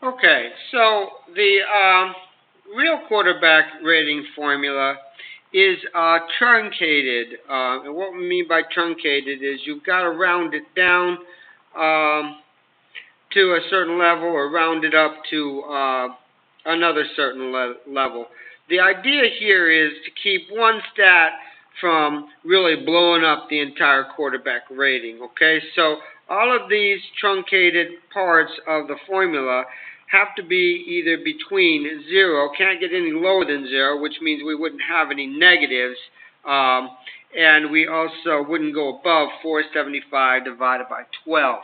Okay, so the real quarterback rating formula is truncated. And what we mean by truncated is you've got to round it down to a certain level or round it up to another certain level. The idea here is to keep one stat from really blowing up the entire quarterback rating, okay? So all of these truncated parts of the formula have to be either between 0, can't get any lower than 0, which means we wouldn't have any negatives, and we also wouldn't go above 475 divided by 12.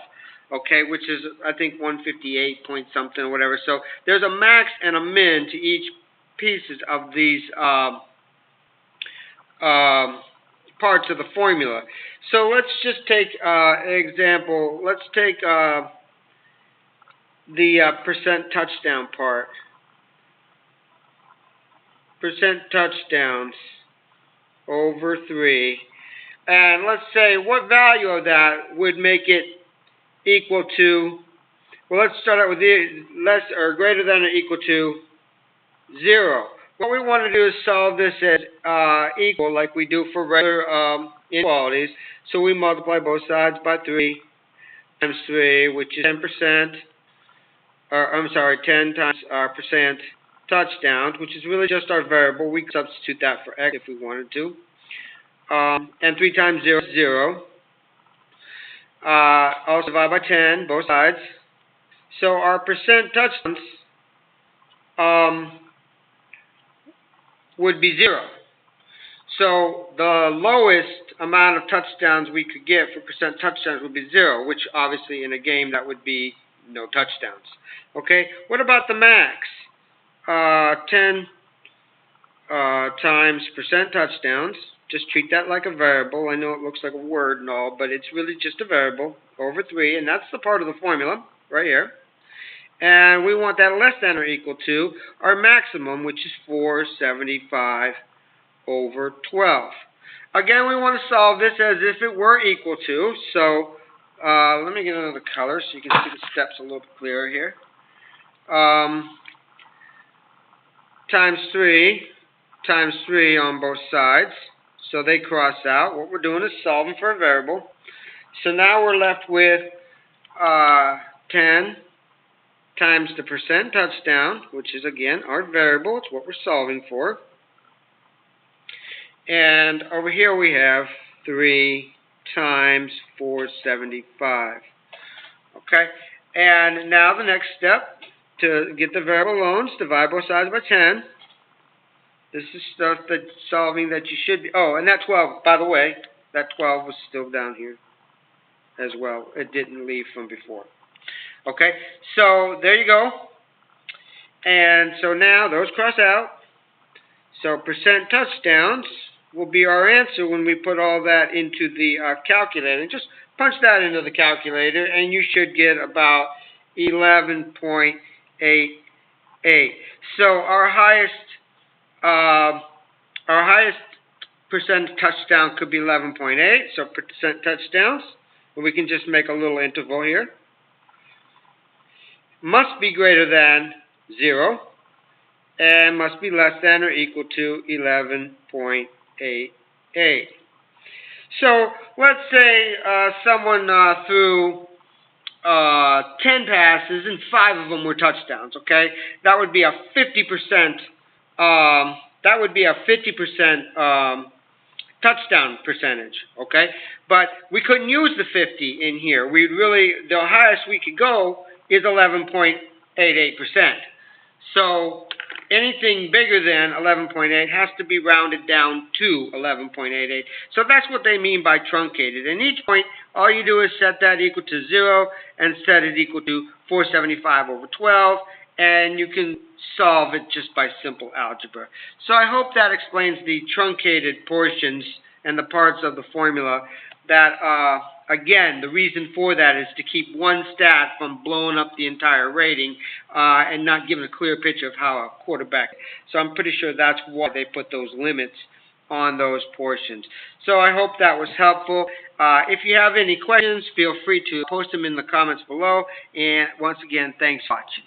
Okay, which is, I think, 158 point something or whatever. So there's a max and a min to each pieces of these parts of the formula. So let's just take an example. Let's take the percent touchdown part. Percent touchdowns over 3. And let's say what value of that would make it equal to, well, let's start out with less or greater than or equal to 0. What we want to do is solve this as equal, like we do for regular inequalities. So we multiply both sides by 3 times 3, which is 10%. I'm sorry, 10 times percent touchdowns, which is really just our variable. We can substitute that for x if we wanted to. And 3 times 0 is 0. Also divide by 10, both sides. So our percent touchdowns would be 0. So the lowest amount of touchdowns we could get for percent touchdowns would be 0, which obviously in a game that would be no touchdowns. Okay, what about the max? 10 times percent touchdowns. Just treat that like a variable. I know it looks like a word and all, but it's really just a variable over 3, and that's the part of the formula right here. And we want that less than or equal to our maximum, which is 475 over 12. Again, we want to solve this as if it were equal to. So let me get another color so you can see the steps a little bit clearer here. Times 3 on both sides. So they cross out. What we're doing is solving for a variable. So now we're left with 10 times the percent touchdown, which is, again, our variable. It's what we're solving for. And over here we have 3 times 475. Okay? And now the next step, to get the variable alone, is divide both sides by 10. This is stuff that's solving that you should be... Oh, and that 12, by the way, that 12 was still down here as well. It didn't leave from before. Okay, so there you go. And so now those cross out. So percent touchdowns will be our answer when we put all that into the calculator. Just punch that into the calculator, and you should get about 11.88. So our highest percent touchdown could be 11.8. So percent touchdowns. We can just make a little interval here. Must be greater than 0. And must be less than or equal to 11.88. So let's say someone threw 10 passes and 5 of them were touchdowns. Okay, that would be a 50%. That would be a 50% touchdown percentage. Okay, but we couldn't use the 50 in here. We really, the highest we could go is 11.88%. So anything bigger than 11.8 has to be rounded down to 11.88. So that's what they mean by truncated. And each point, all you do is set that equal to 0 and set it equal to 475 over 12. And you can solve it just by simple algebra. So I hope that explains the truncated portions and the parts of the formula that, again, the reason for that is to keep one stat from blowing up the entire rating and not giving a clear picture of how a quarterback. So I'm pretty sure that's why they put those limits on those portions. So I hope that was helpful. If you have any questions, feel free to post them in the comments below. And once again, thanks for watching.